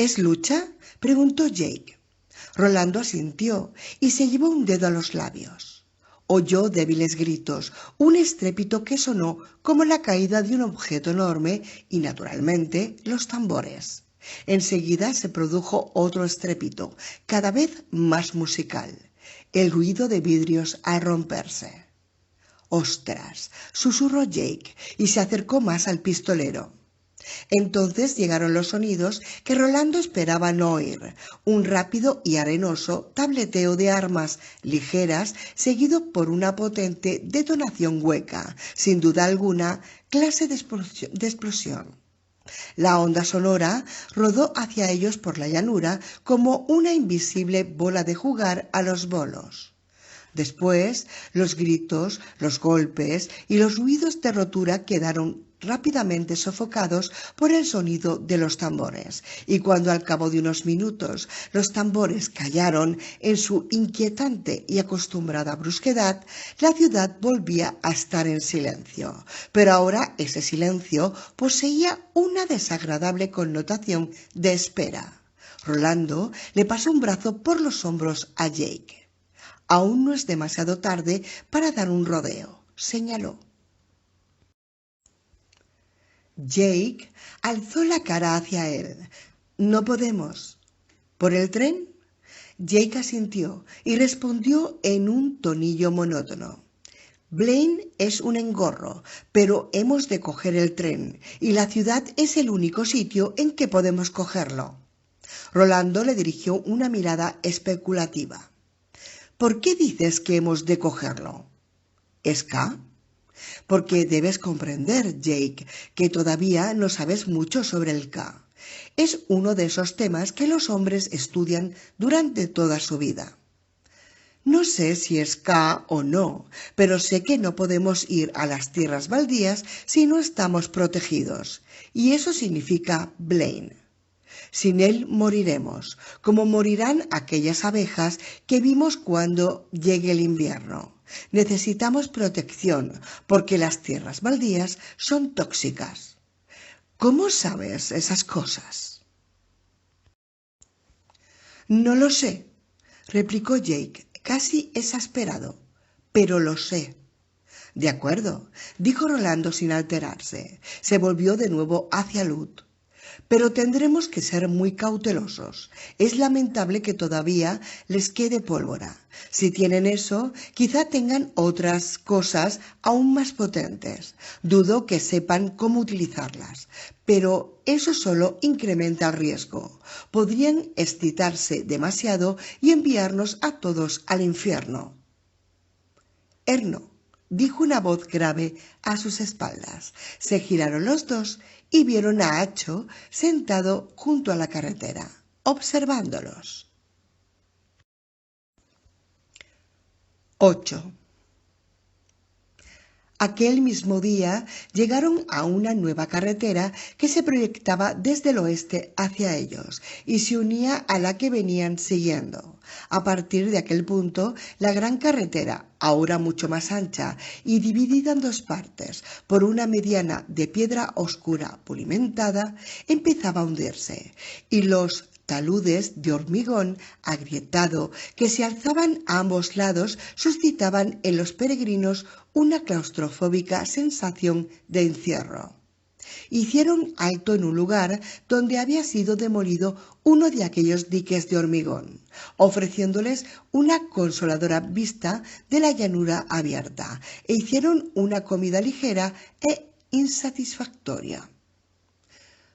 ¿Es lucha?, preguntó Jake. Rolando asintió y se llevó un dedo a los labios. Oyó débiles gritos, un estrépito que sonó como la caída de un objeto enorme y, naturalmente, los tambores. Enseguida se produjo otro estrépito, cada vez más musical, el ruido de vidrios al romperse. «¡Ostras!», susurró Jake y se acercó más al pistolero. Entonces llegaron los sonidos que Rolando esperaba no oír, un rápido y arenoso tableteo de armas ligeras seguido por una potente detonación hueca, sin duda alguna clase de explosión. La onda sonora rodó hacia ellos por la llanura como una invisible bola de jugar a los bolos. Después, los gritos, los golpes y los ruidos de rotura quedaron rápidamente sofocados por el sonido de los tambores, y cuando al cabo de unos minutos los tambores callaron en su inquietante y acostumbrada brusquedad, la ciudad volvía a estar en silencio. Pero ahora ese silencio poseía una desagradable connotación de espera. Rolando le pasó un brazo por los hombros a Jake. «Aún no es demasiado tarde para dar un rodeo», señaló. Jake alzó la cara hacia él. «No podemos». «¿Por el tren?». Jake asintió y respondió en un tonillo monótono. «Blaine es un engorro, pero hemos de coger el tren, y la ciudad es el único sitio en que podemos cogerlo». Rolando le dirigió una mirada especulativa. «¿Por qué dices que hemos de cogerlo?». «¿Ska?». «Porque debes comprender, Jake, que todavía no sabes mucho sobre el K. Es uno de esos temas que los hombres estudian durante toda su vida». «No sé si es K o no, pero sé que no podemos ir a las tierras baldías si no estamos protegidos, y eso significa Blaine. Sin él moriremos, como morirán aquellas abejas que vimos cuando llegue el invierno. Necesitamos protección, porque las tierras baldías son tóxicas». «¿Cómo sabes esas cosas?». «No lo sé», replicó Jake, casi exasperado, «pero lo sé». «De acuerdo», dijo Rolando sin alterarse. Se volvió de nuevo hacia Lud. «Pero tendremos que ser muy cautelosos. Es lamentable que todavía les quede pólvora. Si tienen eso, quizá tengan otras cosas aún más potentes. Dudo que sepan cómo utilizarlas, pero eso solo incrementa el riesgo. Podrían excitarse demasiado y enviarnos a todos al infierno». «Erno», dijo una voz grave a sus espaldas. Se giraron los dos y vieron a Acho sentado junto a la carretera, observándolos. 8. Aquel mismo día llegaron a una nueva carretera que se proyectaba desde el oeste hacia ellos y se unía a la que venían siguiendo. A partir de aquel punto, la gran carretera, ahora mucho más ancha y dividida en dos partes por una mediana de piedra oscura pulimentada, empezaba a hundirse, y los taludes de hormigón agrietado que se alzaban a ambos lados suscitaban en los peregrinos una claustrofóbica sensación de encierro. Hicieron alto en un lugar donde había sido demolido uno de aquellos diques de hormigón, ofreciéndoles una consoladora vista de la llanura abierta, e hicieron una comida ligera e insatisfactoria.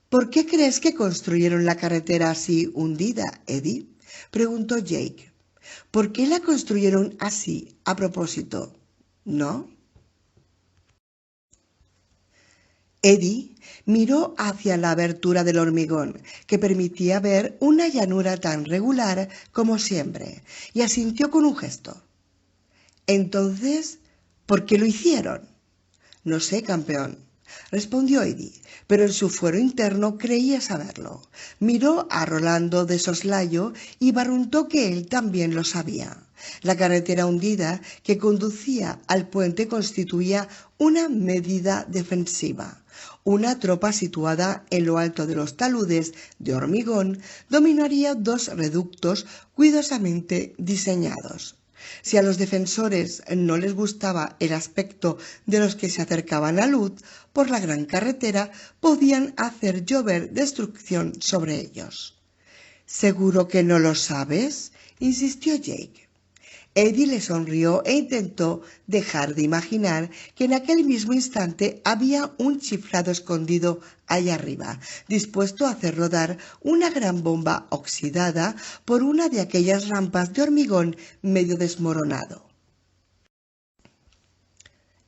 «¿Por qué crees que construyeron la carretera así hundida, Eddie?», preguntó Jake. «¿Por qué la construyeron así a propósito, no?». Eddie miró hacia la abertura del hormigón, que permitía ver una llanura tan regular como siempre, y asintió con un gesto. «Entonces, ¿por qué lo hicieron?». «No sé, campeón», respondió Eddie, pero en su fuero interno creía saberlo. Miró a Rolando de soslayo y barruntó que él también lo sabía. La carretera hundida que conducía al puente constituía una medida defensiva, Una tropa situada en lo alto de los taludes de hormigón dominaría dos reductos cuidadosamente diseñados. Si a los defensores no les gustaba el aspecto de los que se acercaban a Luz por la gran carretera, podían hacer llover destrucción sobre ellos. —¿Seguro que no lo sabes? —insistió Jake. Eddie le sonrió e intentó dejar de imaginar que en aquel mismo instante había un chiflado escondido allá arriba, dispuesto a hacer rodar una gran bomba oxidada por una de aquellas rampas de hormigón medio desmoronado.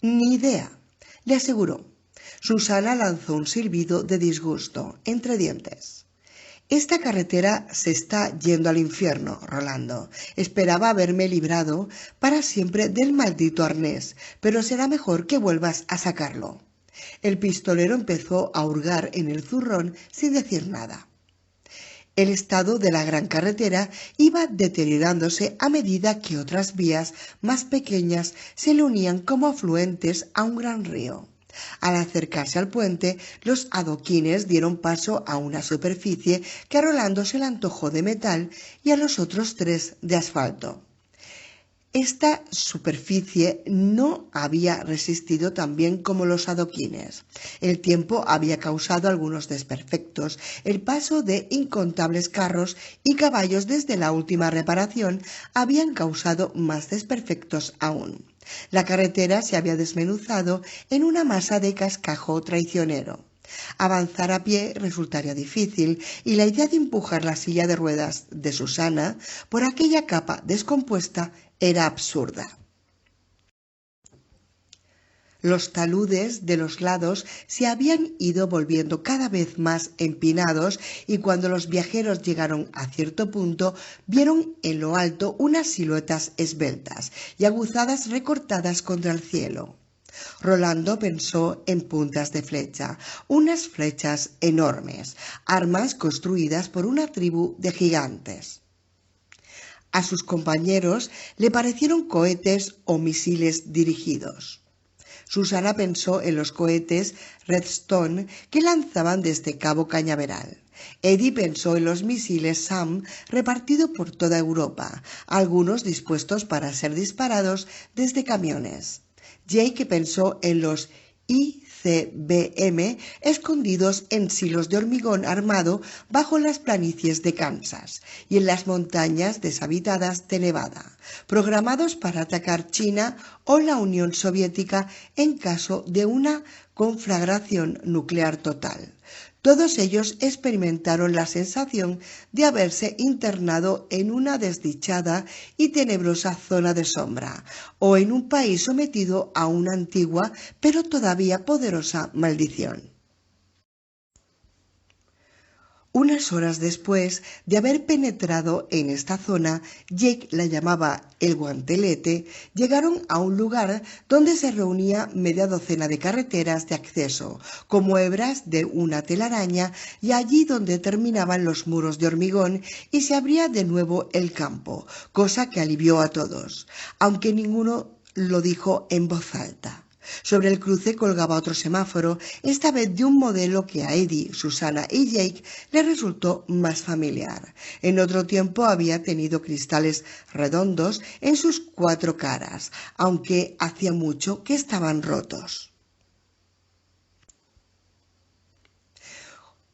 —Ni idea —le aseguró. Susana lanzó un silbido de disgusto entre dientes. —Esta carretera se está yendo al infierno, Rolando. Esperaba haberme librado para siempre del maldito arnés, pero será mejor que vuelvas a sacarlo. El pistolero empezó a hurgar en el zurrón sin decir nada. El estado de la gran carretera iba deteriorándose a medida que otras vías más pequeñas se le unían como afluentes a un gran río. Al acercarse al puente, los adoquines dieron paso a una superficie que a Rolando se le antojó de metal y a los otros tres de asfalto. Esta superficie no había resistido tan bien como los adoquines. El tiempo había causado algunos desperfectos. El paso de incontables carros y caballos desde la última reparación habían causado más desperfectos aún. La carretera se había desmenuzado en una masa de cascajo traicionero. Avanzar a pie resultaría difícil y la idea de empujar la silla de ruedas de Susana por aquella capa descompuesta era absurda. Los taludes de los lados se habían ido volviendo cada vez más empinados y cuando los viajeros llegaron a cierto punto vieron en lo alto unas siluetas esbeltas y aguzadas recortadas contra el cielo. Rolando pensó en puntas de flecha, unas flechas enormes, armas construidas por una tribu de gigantes. A sus compañeros le parecieron cohetes o misiles dirigidos. Susana pensó en los cohetes Redstone que lanzaban desde Cabo Cañaveral. Eddie pensó en los misiles SAM repartidos por toda Europa, algunos dispuestos para ser disparados desde camiones. Jake pensó en los ICBM escondidos en silos de hormigón armado bajo las planicies de Kansas y en las montañas deshabitadas de Nevada, programados para atacar China o la Unión Soviética en caso de una conflagración nuclear total. Todos ellos experimentaron la sensación de haberse internado en una desdichada y tenebrosa zona de sombra, o en un país sometido a una antigua pero todavía poderosa maldición. Unas horas después de haber penetrado en esta zona, Jake la llamaba el guantelete, llegaron a un lugar donde se reunía media docena de carreteras de acceso, como hebras de una telaraña, y allí donde terminaban los muros de hormigón y se abría de nuevo el campo, cosa que alivió a todos, aunque ninguno lo dijo en voz alta. Sobre el cruce colgaba otro semáforo, esta vez de un modelo que a Eddie, Susana y Jake le resultó más familiar. En otro tiempo había tenido cristales redondos en sus cuatro caras, aunque hacía mucho que estaban rotos.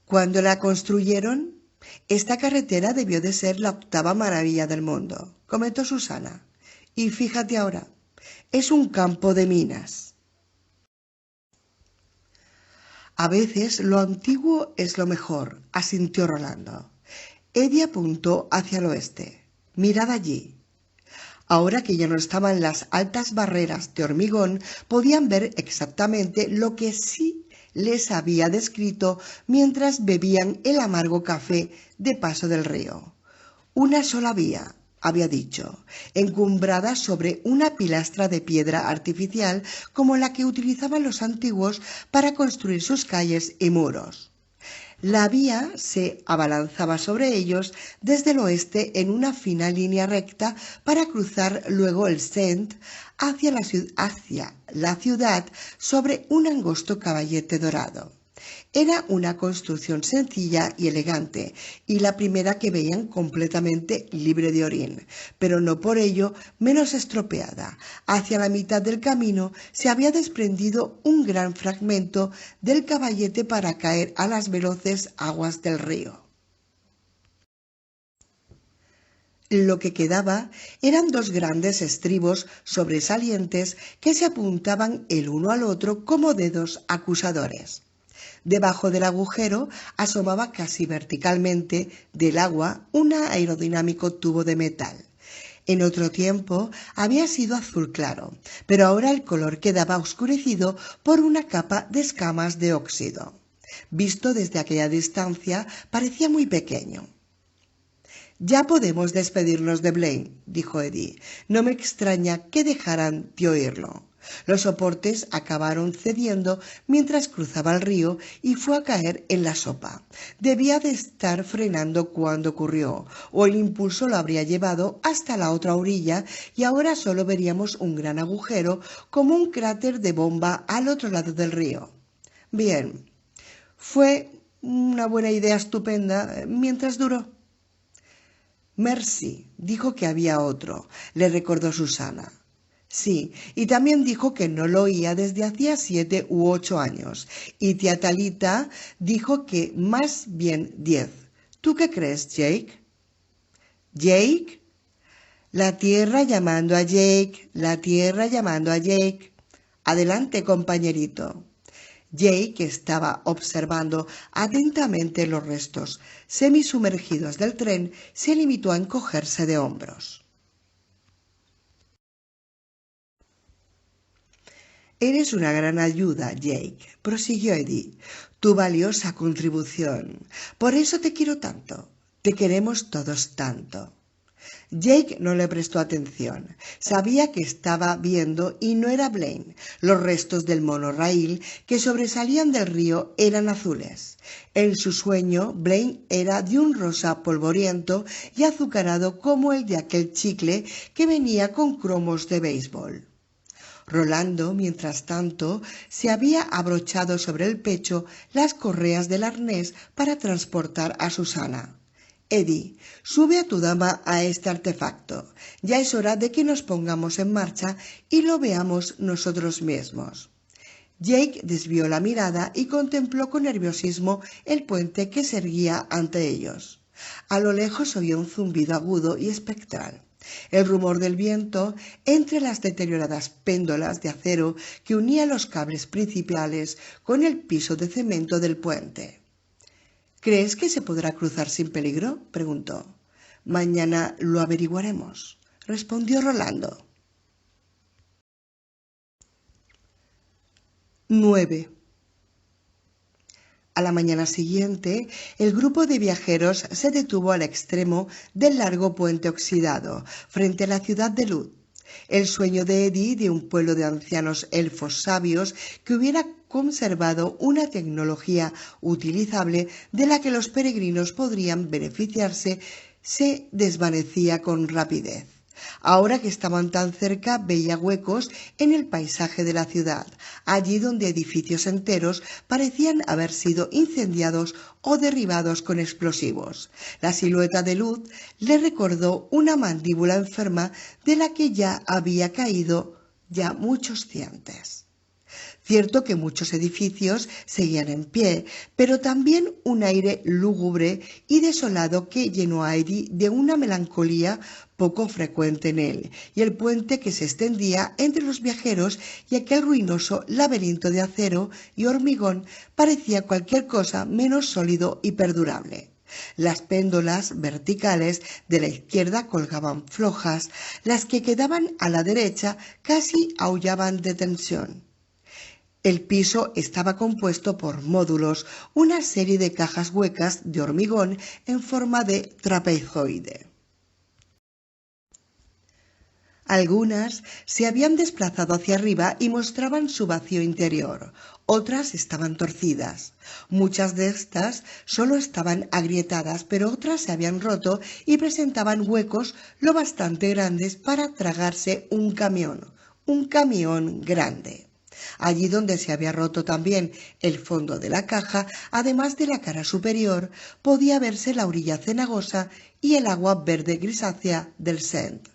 Cuando la construyeron, esta carretera debió de ser la octava maravilla del mundo, comentó Susana. Y fíjate ahora, es un campo de minas. A veces lo antiguo es lo mejor, asintió Rolando. Eddie apuntó hacia el oeste. Mirad allí. Ahora que ya no estaban las altas barreras de hormigón, podían ver exactamente lo que sí les había descrito mientras bebían el amargo café de paso del río. Una sola vía, había dicho, encumbrada sobre una pilastra de piedra artificial como la que utilizaban los antiguos para construir sus calles y muros. La vía se abalanzaba sobre ellos desde el oeste en una fina línea recta para cruzar luego el Sent hacia la ciudad sobre un angosto caballete dorado. Era una construcción sencilla y elegante, y la primera que veían completamente libre de orín, pero no por ello menos estropeada. Hacia la mitad del camino se había desprendido un gran fragmento del caballete para caer a las veloces aguas del río. Lo que quedaba eran dos grandes estribos sobresalientes que se apuntaban el uno al otro como dedos acusadores. Debajo del agujero asomaba casi verticalmente del agua un aerodinámico tubo de metal. En otro tiempo había sido azul claro, pero ahora el color quedaba oscurecido por una capa de escamas de óxido. Visto desde aquella distancia, parecía muy pequeño. «Ya podemos despedirnos de Blaine», dijo Eddie. «No me extraña que dejaran de oírlo». Los soportes acabaron cediendo mientras cruzaba el río y fue a caer en la sopa. Debía de estar frenando cuando ocurrió, o el impulso lo habría llevado hasta la otra orilla y ahora solo veríamos un gran agujero como un cráter de bomba al otro lado del río. Bien, fue una buena idea estupenda mientras duró. Mercy dijo que había otro, le recordó Susana. Sí, y también dijo que no lo oía desde hacía 7 u 8 años. Y tía Talita dijo que más bien 10. ¿Tú qué crees, Jake? ¿Jake? La tierra llamando a Jake, la tierra llamando a Jake. Adelante, compañerito. Jake estaba observando atentamente los restos semisumergidos del tren, se limitó a encogerse de hombros. «Eres una gran ayuda, Jake», prosiguió Eddie, «tu valiosa contribución. Por eso te quiero tanto. Te queremos todos tanto». Jake no le prestó atención. Sabía que estaba viendo y no era Blaine. Los restos del monorraíl que sobresalían del río eran azules. En su sueño, Blaine era de un rosa polvoriento y azucarado como el de aquel chicle que venía con cromos de béisbol. Rolando, mientras tanto, se había abrochado sobre el pecho las correas del arnés para transportar a Susana. «Eddie, sube a tu dama a este artefacto. Ya es hora de que nos pongamos en marcha y lo veamos nosotros mismos». Jake desvió la mirada y contempló con nerviosismo el puente que se erguía ante ellos. A lo lejos oía un zumbido agudo y espectral. El rumor del viento entre las deterioradas péndolas de acero que unían los cables principales con el piso de cemento del puente. «¿Crees que se podrá cruzar sin peligro?», preguntó. «Mañana lo averiguaremos», respondió Rolando. 9. A la mañana siguiente, el grupo de viajeros se detuvo al extremo del largo puente oxidado, frente a la ciudad de Lud. El sueño de Eddie de un pueblo de ancianos elfos sabios que hubiera conservado una tecnología utilizable de la que los peregrinos podrían beneficiarse se desvanecía con rapidez. Ahora que estaban tan cerca, veía huecos en el paisaje de la ciudad, allí donde edificios enteros parecían haber sido incendiados o derribados con explosivos. La silueta de Luz le recordó una mandíbula enferma de la que ya había caído ya muchos dientes. Cierto que muchos edificios seguían en pie, pero también un aire lúgubre y desolado que llenó a Eddie de una melancolía poco frecuente en él, y el puente que se extendía entre los viajeros y aquel ruinoso laberinto de acero y hormigón parecía cualquier cosa menos sólido y perdurable. Las péndolas verticales de la izquierda colgaban flojas, las que quedaban a la derecha casi aullaban de tensión. El piso estaba compuesto por módulos, una serie de cajas huecas de hormigón en forma de trapezoide. Algunas se habían desplazado hacia arriba y mostraban su vacío interior. Otras estaban torcidas. Muchas de estas solo estaban agrietadas, pero otras se habían roto y presentaban huecos lo bastante grandes para tragarse un camión grande. Allí donde se había roto también el fondo de la caja, además de la cara superior, podía verse la orilla cenagosa y el agua verde grisácea del Sent.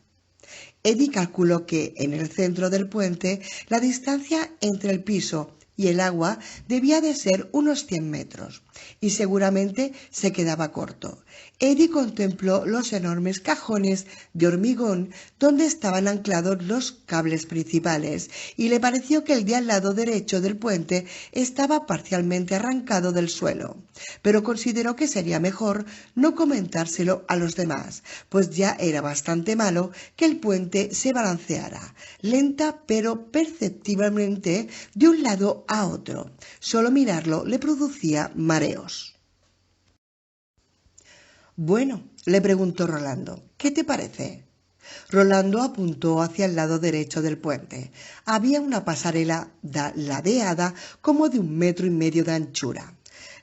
Eddie calculó que en el centro del puente la distancia entre el piso y el agua debía de ser unos 100 metros, y seguramente se quedaba corto. Eddie contempló los enormes cajones de hormigón donde estaban anclados los cables principales y le pareció que el de al lado derecho del puente estaba parcialmente arrancado del suelo, pero consideró que sería mejor no comentárselo a los demás, pues ya era bastante malo que el puente se balanceara, lenta pero perceptiblemente de un lado a otro. Solo mirarlo le producía mareos. Bueno, le preguntó Rolando, ¿qué te parece? Rolando apuntó hacia el lado derecho del puente. Había una pasarela ladeada como de 1,5 metros de anchura.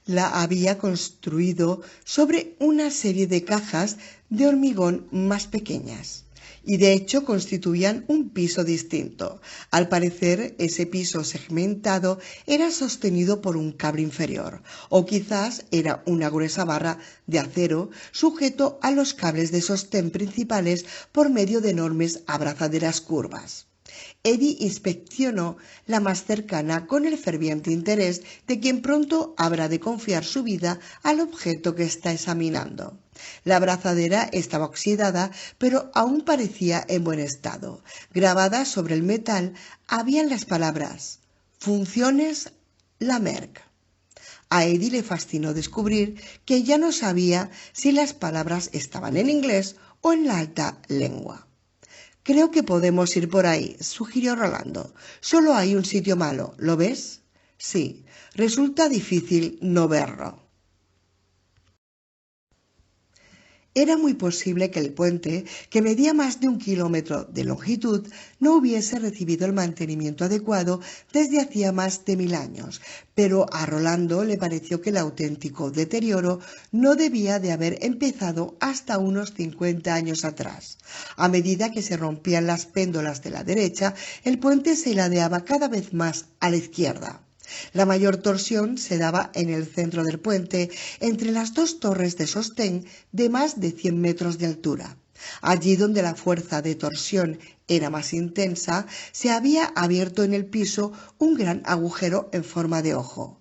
La había construido sobre una serie de cajas de hormigón más pequeñas, y de hecho constituían un piso distinto. Al parecer, ese piso segmentado era sostenido por un cable inferior, o quizás era una gruesa barra de acero sujeto a los cables de sostén principales por medio de enormes abrazaderas curvas. Eddie inspeccionó la más cercana con el ferviente interés de quien pronto habrá de confiar su vida al objeto que está examinando. La abrazadera estaba oxidada, pero aún parecía en buen estado. Grabadas sobre el metal habían las palabras «Funciones La Merck». A Eddie le fascinó descubrir que ya no sabía si las palabras estaban en inglés o en la alta lengua. «Creo que podemos ir por ahí», sugirió Rolando. «Solo hay un sitio malo, ¿lo ves?» «Sí, resulta difícil no verlo». Era muy posible que el puente, que medía más de 1 kilómetro de longitud, no hubiese recibido el mantenimiento adecuado desde hacía más de 1000 años, pero a Rolando le pareció que el auténtico deterioro no debía de haber empezado hasta unos 50 años atrás. A medida que se rompían las péndolas de la derecha, el puente se ladeaba cada vez más a la izquierda. La mayor torsión se daba en el centro del puente, entre las dos torres de sostén de más de 100 metros de altura. Allí donde la fuerza de torsión era más intensa, se había abierto en el piso un gran agujero en forma de ojo.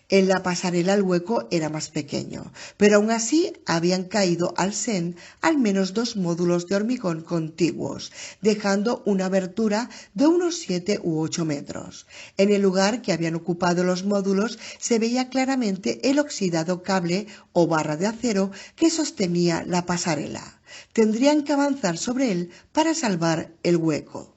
En la pasarela el hueco era más pequeño, pero aún así habían caído al Sen al menos 2 módulos de hormigón contiguos, dejando una abertura de unos 7 u 8 metros. En el lugar que habían ocupado los módulos se veía claramente el oxidado cable o barra de acero que sostenía la pasarela. Tendrían que avanzar sobre él para salvar el hueco.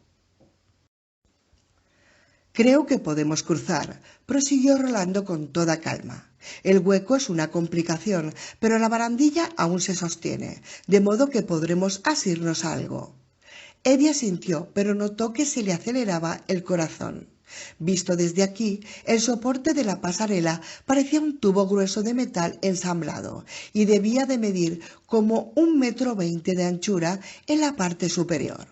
«Creo que podemos cruzar», prosiguió Rolando con toda calma. «El hueco es una complicación, pero la barandilla aún se sostiene, de modo que podremos asirnos a algo». Eddie asintió, pero notó que se le aceleraba el corazón. Visto desde aquí, el soporte de la pasarela parecía un tubo grueso de metal ensamblado y debía de medir como 1,20 metros de anchura en la parte superior.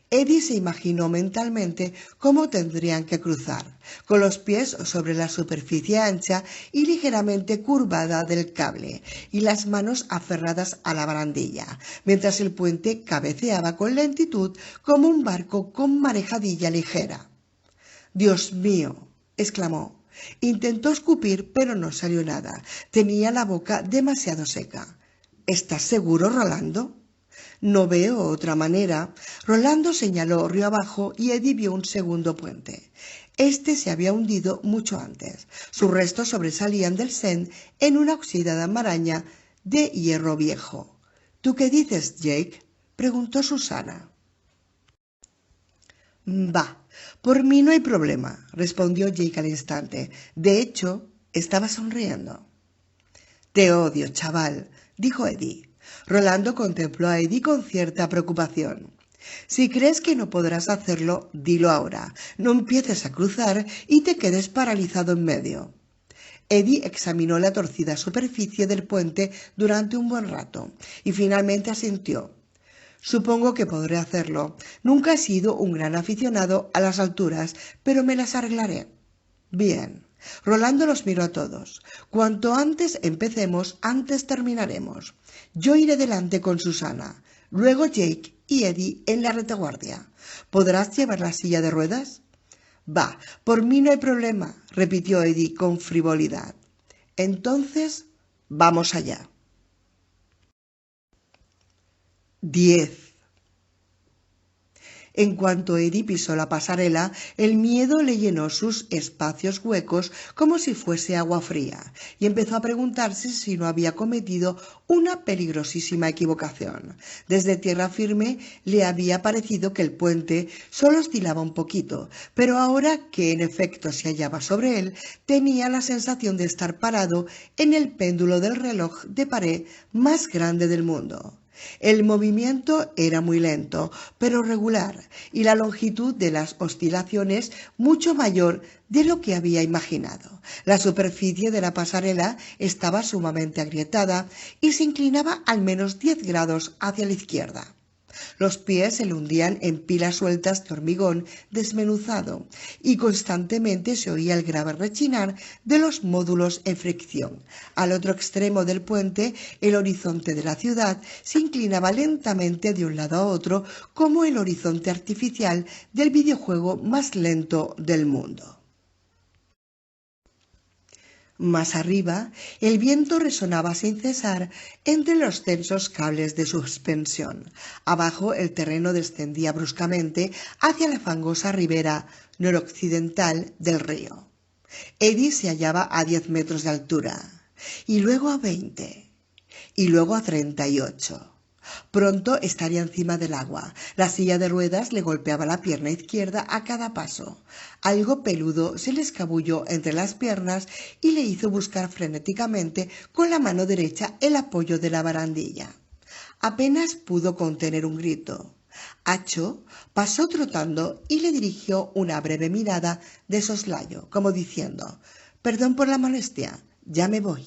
Eddie se imaginó mentalmente cómo tendrían que cruzar, con los pies sobre la superficie ancha y ligeramente curvada del cable y las manos aferradas a la barandilla, mientras el puente cabeceaba con lentitud como un barco con marejadilla ligera. «Dios mío», exclamó. Intentó escupir, pero no salió nada. Tenía la boca demasiado seca. «¿Estás seguro, Rolando?» «No veo otra manera». Rolando señaló río abajo y Eddie vio un segundo puente. Este se había hundido mucho antes. Sus restos sobresalían del Sen en una oxidada maraña de hierro viejo. «¿Tú qué dices, Jake?», preguntó Susana. «Bah, por mí no hay problema», respondió Jake al instante. De hecho, estaba sonriendo. «Te odio, chaval», dijo Eddie. Rolando contempló a Eddie con cierta preocupación. «Si crees que no podrás hacerlo, dilo ahora. No empieces a cruzar y te quedes paralizado en medio». Eddie examinó la torcida superficie del puente durante un buen rato y finalmente asintió. Supongo que podré hacerlo. Nunca he sido un gran aficionado a las alturas, pero me las arreglaré. Bien. Rolando los miró a todos. Cuanto antes empecemos, antes terminaremos. Yo iré delante con Susana, luego Jake y Eddie en la retaguardia. ¿Podrás llevar la silla de ruedas? Va, por mí no hay problema, repitió Eddie con frivolidad. Entonces, vamos allá. 10. En cuanto Eddie pisó la pasarela, el miedo le llenó sus espacios huecos como si fuese agua fría, y empezó a preguntarse si no había cometido una peligrosísima equivocación. Desde tierra firme le había parecido que el puente solo oscilaba un poquito, pero ahora que en efecto se hallaba sobre él, tenía la sensación de estar parado en el péndulo del reloj de pared más grande del mundo. El movimiento era muy lento, pero regular, y la longitud de las oscilaciones mucho mayor de lo que había imaginado. La superficie de la pasarela estaba sumamente agrietada y se inclinaba al menos 10 grados hacia la izquierda. Los pies se le hundían en pilas sueltas de hormigón desmenuzado y constantemente se oía el grave rechinar de los módulos en fricción. Al otro extremo del puente, el horizonte de la ciudad se inclinaba lentamente de un lado a otro como el horizonte artificial del videojuego más lento del mundo. Más arriba, el viento resonaba sin cesar entre los tensos cables de suspensión. Abajo, el terreno descendía bruscamente hacia la fangosa ribera noroccidental del río. Eddie se hallaba a 10 metros de altura, y luego a 20, y luego a 38. Pronto estaría encima del agua. La silla de ruedas le golpeaba la pierna izquierda a cada paso. Algo peludo se le escabulló entre las piernas y le hizo buscar frenéticamente con la mano derecha el apoyo de la barandilla. Apenas pudo contener un grito. Acho pasó trotando y le dirigió una breve mirada de soslayo, como diciendo: «Perdón por la molestia, ya me voy».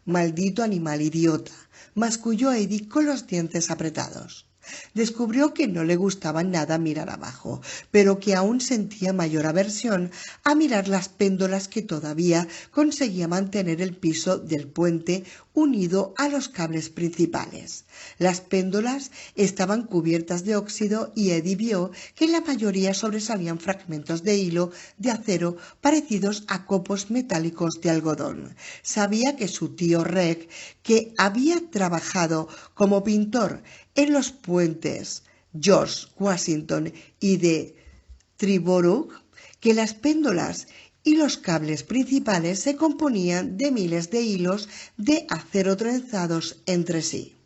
«Maldito animal idiota», masculló Eddie con los dientes apretados. Descubrió que no le gustaba nada mirar abajo, pero que aún sentía mayor aversión a mirar las péndolas que todavía conseguía mantener el piso del puente unido a los cables principales. Las péndolas estaban cubiertas de óxido y Eddie vio que en la mayoría sobresalían fragmentos de hilo de acero parecidos a copos metálicos de algodón. Sabía que su tío Reg, que había trabajado como pintor en los puentes George Washington y de Triborough, que las péndolas y los cables principales se componían de miles de hilos de acero trenzados entre sí.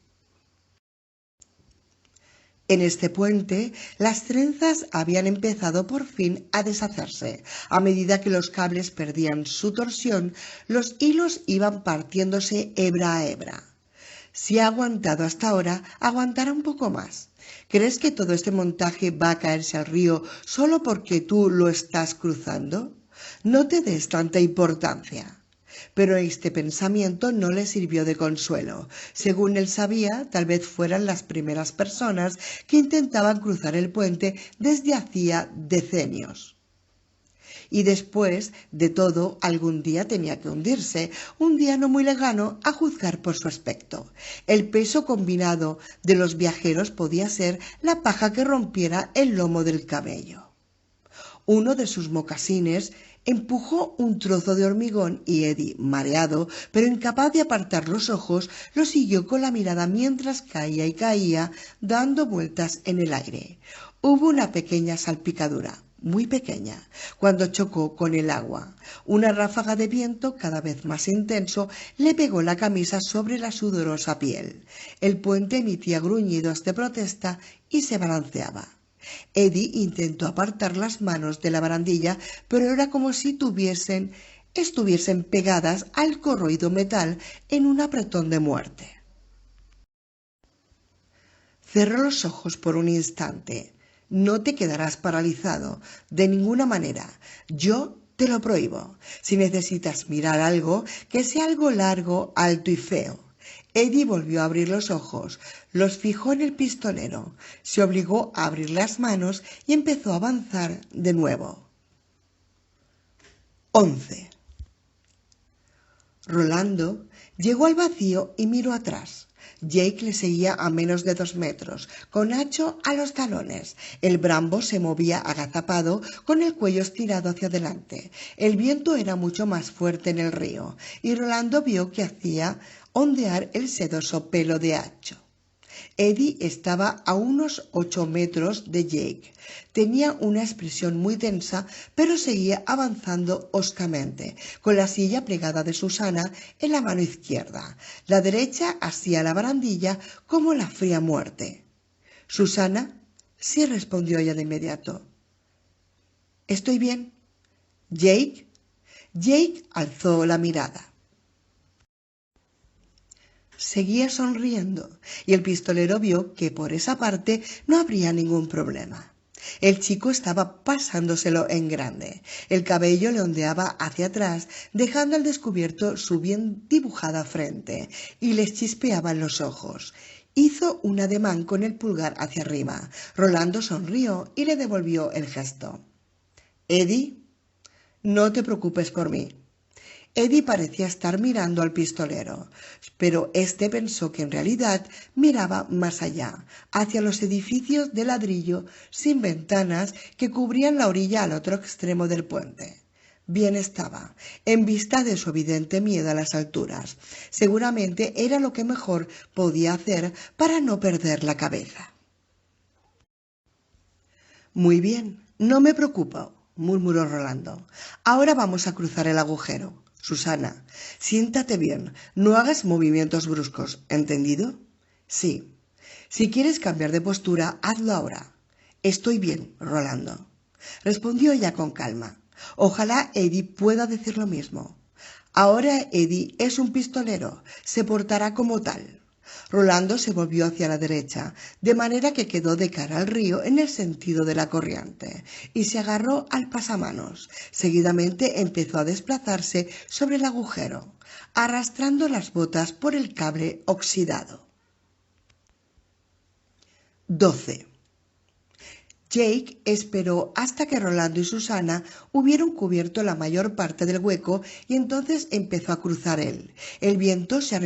En este puente, las trenzas habían empezado por fin a deshacerse. A medida que los cables perdían su torsión, los hilos iban partiéndose hebra a hebra. Si ha aguantado hasta ahora, aguantará un poco más. ¿Crees que todo este montaje va a caerse al río solo porque tú lo estás cruzando? No te des tanta importancia. Pero este pensamiento no le sirvió de consuelo. Según él sabía, tal vez fueran las primeras personas que intentaban cruzar el puente desde hacía decenios. Y después de todo, algún día tenía que hundirse, un día no muy lejano a juzgar por su aspecto. El peso combinado de los viajeros podía ser la paja que rompiera el lomo del camello. Uno de sus mocasines empujó un trozo de hormigón y Eddie, mareado, pero incapaz de apartar los ojos, lo siguió con la mirada mientras caía y caía, dando vueltas en el aire. Hubo una pequeña salpicadura, muy pequeña, cuando chocó con el agua. Una ráfaga de viento cada vez más intenso le pegó la camisa sobre la sudorosa piel. El puente emitía gruñidos de protesta y se balanceaba. Eddie intentó apartar las manos de la barandilla, pero era como si estuviesen pegadas al corroído metal en un apretón de muerte. Cerró los ojos por un instante. No te quedarás paralizado, de ninguna manera. Yo te lo prohíbo. Si necesitas mirar algo, que sea algo largo, alto y feo. Eddie volvió a abrir los ojos, los fijó en el pistolero, se obligó a abrir las manos y empezó a avanzar de nuevo. 11. Rolando llegó al vacío y miró atrás. Jake le seguía a menos de 2 metros, con Acho a los talones. El Brambo se movía agazapado, con el cuello estirado hacia adelante. El viento era mucho más fuerte en el río, y Rolando vio que hacía ondear el sedoso pelo de Acho. Eddie estaba a unos 8 metros de Jake. Tenía una expresión muy tensa, pero seguía avanzando hoscamente, con la silla plegada de Susana en la mano izquierda, la derecha hacia la barandilla como la fría muerte. «¿Susana?» «Sí», respondió ella de inmediato. «¿Estoy bien?» «¿Jake?» Jake alzó la mirada. Seguía sonriendo y el pistolero vio que por esa parte no habría ningún problema. El chico estaba pasándoselo en grande. El cabello le ondeaba hacia atrás, dejando al descubierto su bien dibujada frente, y les chispeaban los ojos. Hizo un ademán con el pulgar hacia arriba. Rolando sonrió y le devolvió el gesto. «Eddie, no te preocupes por mí». Eddie parecía estar mirando al pistolero, pero éste pensó que en realidad miraba más allá, hacia los edificios de ladrillo sin ventanas que cubrían la orilla al otro extremo del puente. Bien estaba, en vista de su evidente miedo a las alturas. Seguramente era lo que mejor podía hacer para no perder la cabeza. «Muy bien, no me preocupo», murmuró Rolando. «Ahora vamos a cruzar el agujero. Susana, siéntate bien, no hagas movimientos bruscos, ¿entendido?» «Sí. Si quieres cambiar de postura, hazlo ahora». «Estoy bien, Rolando», respondió ella con calma. Ojalá Eddie pueda decir lo mismo. Ahora Eddie es un pistolero, se portará como tal. Rolando se volvió hacia la derecha, de manera que quedó de cara al río en el sentido de la corriente, y se agarró al pasamanos. Seguidamente empezó a desplazarse sobre el agujero, arrastrando las botas por el cable oxidado. 12. Jake esperó hasta que Rolando y Susana hubieron cubierto la mayor parte del hueco y entonces empezó a cruzar él. El viento se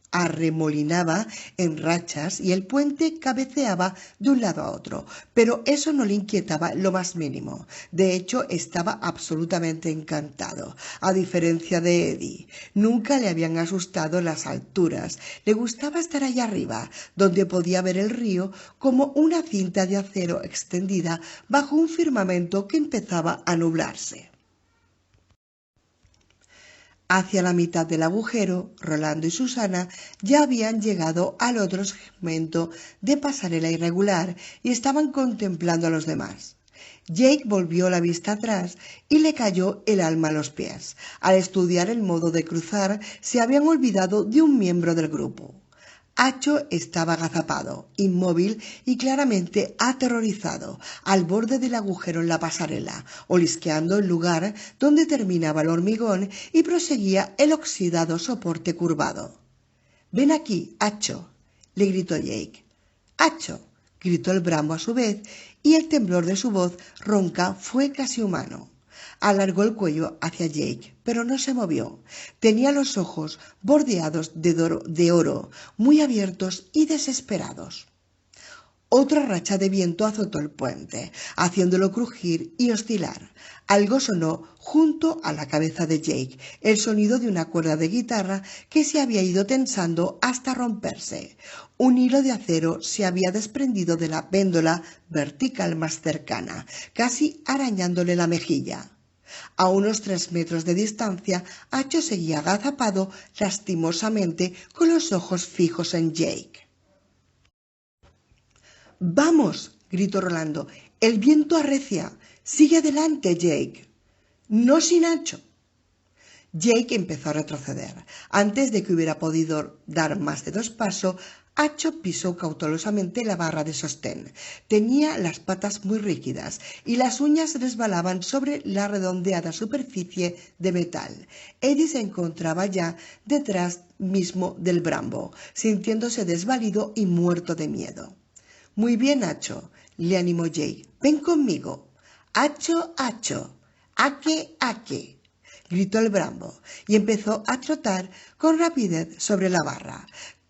arremolinaba en rachas y el puente cabeceaba de un lado a otro, pero eso no le inquietaba lo más mínimo. De hecho, estaba absolutamente encantado. A diferencia de Eddie, nunca le habían asustado las alturas. Le gustaba estar allá arriba, donde podía ver el río como una cinta de acero extendida bajo un firmamento que empezaba a nublarse. Hacia la mitad del agujero, Rolando y Susana ya habían llegado al otro segmento de pasarela irregular y estaban contemplando a los demás. Jake volvió la vista atrás y le cayó el alma a los pies. Al estudiar el modo de cruzar, se habían olvidado de un miembro del grupo. Acho estaba agazapado, inmóvil y claramente aterrorizado, al borde del agujero en la pasarela, olisqueando el lugar donde terminaba el hormigón y proseguía el oxidado soporte curvado. «Ven aquí, Acho», le gritó Jake. «Acho», gritó el Brambo a su vez, y el temblor de su voz ronca fue casi humano. Alargó el cuello hacia Jake, pero no se movió. Tenía los ojos bordeados de oro, muy abiertos y desesperados. Otra racha de viento azotó el puente, haciéndolo crujir y oscilar. Algo sonó junto a la cabeza de Jake, el sonido de una cuerda de guitarra que se había ido tensando hasta romperse. Un hilo de acero se había desprendido de la péndola vertical más cercana, casi arañándole la mejilla. A unos 3 metros de distancia, Acho seguía agazapado lastimosamente con los ojos fijos en Jake. «¡Vamos!», gritó Rolando. «El viento arrecia. Sigue adelante, Jake». «No sin Acho». Jake empezó a retroceder. Antes de que hubiera podido dar más de 2 pasos, Hacho pisó cautelosamente la barra de sostén. Tenía las patas muy rígidas y las uñas resbalaban sobre la redondeada superficie de metal. Eddie se encontraba ya detrás mismo del Brambo, sintiéndose desvalido y muerto de miedo. Muy bien, Hacho, le animó Jake. Ven conmigo. Hacho, Hacho. Aque, aque, gritó el Brambo y empezó a trotar con rapidez sobre la barra.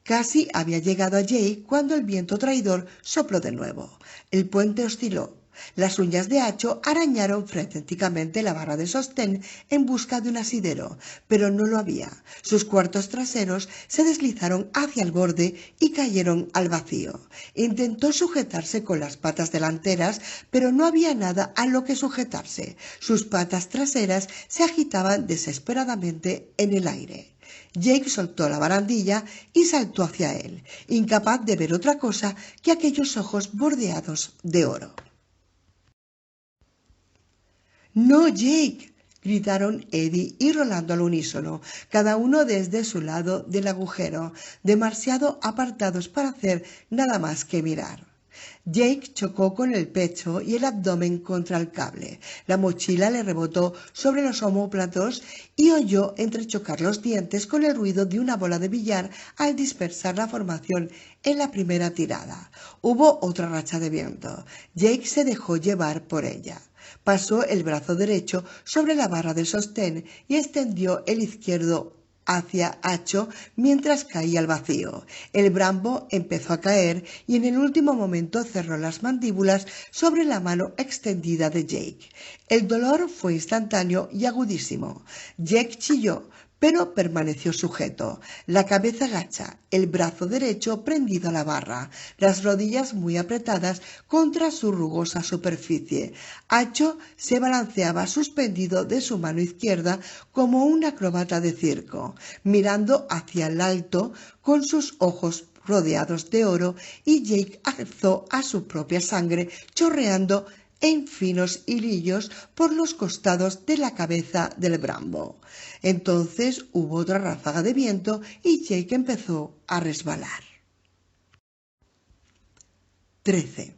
Casi había llegado a Jake cuando el viento traidor sopló de nuevo. El puente osciló. Las uñas de Hacho arañaron frenéticamente la barra de sostén en busca de un asidero, pero no lo había. Sus cuartos traseros se deslizaron hacia el borde y cayeron al vacío. Intentó sujetarse con las patas delanteras, pero no había nada a lo que sujetarse. Sus patas traseras se agitaban desesperadamente en el aire. Jake soltó la barandilla y saltó hacia él, incapaz de ver otra cosa que aquellos ojos bordeados de oro. ¡No, Jake!, gritaron Eddie y Rolando al unísono, cada uno desde su lado del agujero, demasiado apartados para hacer nada más que mirar. Jake chocó con el pecho y el abdomen contra el cable. La mochila le rebotó sobre los omóplatos y oyó entrechocar los dientes con el ruido de una bola de billar al dispersar la formación en la primera tirada. Hubo otra racha de viento. Jake se dejó llevar por ella. Pasó el brazo derecho sobre la barra de sostén y extendió el izquierdo hacia Hacho mientras caía al vacío. El Brambo empezó a caer y en el último momento cerró las mandíbulas sobre la mano extendida de Jake. El dolor fue instantáneo y agudísimo. Jake chilló, pero permaneció sujeto, la cabeza gacha, el brazo derecho prendido a la barra, las rodillas muy apretadas contra su rugosa superficie. Hacho se balanceaba suspendido de su mano izquierda como un acróbata de circo, mirando hacia el alto con sus ojos rodeados de oro, y Jake alzó a su propia sangre chorreando en finos hilillos por los costados de la cabeza del Brambo. Entonces hubo otra ráfaga de viento y Jake empezó a resbalar. 13.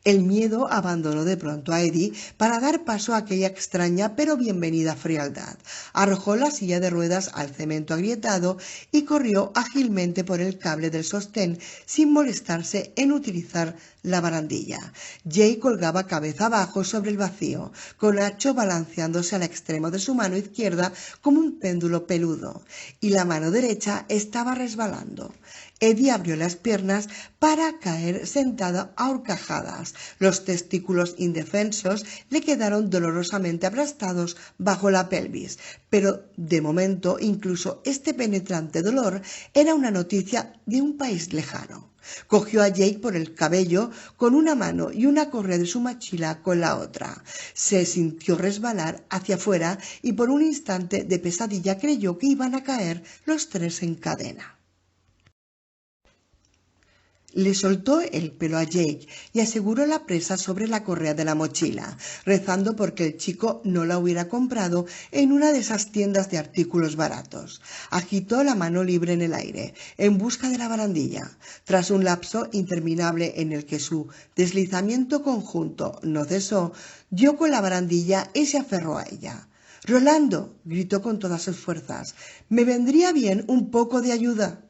El miedo abandonó de pronto a Eddie para dar paso a aquella extraña pero bienvenida frialdad. Arrojó la silla de ruedas al cemento agrietado y corrió ágilmente por el cable del sostén sin molestarse en utilizar la barandilla. Jake colgaba cabeza abajo sobre el vacío, con Hacho balanceándose al extremo de su mano izquierda como un péndulo peludo, y la mano derecha estaba resbalando. Eddie abrió las piernas para caer sentada a horcajadas. Los testículos indefensos le quedaron dolorosamente aplastados bajo la pelvis, pero de momento incluso este penetrante dolor era una noticia de un país lejano. Cogió a Jake por el cabello con una mano y una correa de su mochila con la otra. Se sintió resbalar hacia afuera y por un instante de pesadilla creyó que iban a caer los tres en cadena. Le soltó el pelo a Jake y aseguró la presa sobre la correa de la mochila, rezando porque el chico no la hubiera comprado en una de esas tiendas de artículos baratos. Agitó la mano libre en el aire, en busca de la barandilla. Tras un lapso interminable en el que su deslizamiento conjunto no cesó, dio con la barandilla y se aferró a ella. «Rolando», gritó con todas sus fuerzas, «me vendría bien un poco de ayuda».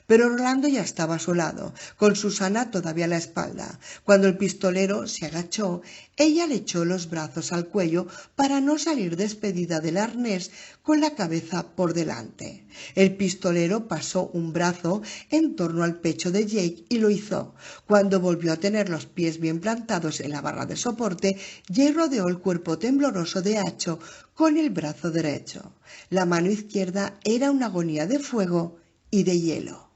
Pero Rolando ya estaba a su lado, con Susana todavía a la espalda. Cuando el pistolero se agachó, ella le echó los brazos al cuello para no salir despedida del arnés con la cabeza por delante. El pistolero pasó un brazo en torno al pecho de Jake y lo izó. Cuando volvió a tener los pies bien plantados en la barra de soporte, Jake rodeó el cuerpo tembloroso de Hacho con el brazo derecho. La mano izquierda era una agonía de fuego y de hielo.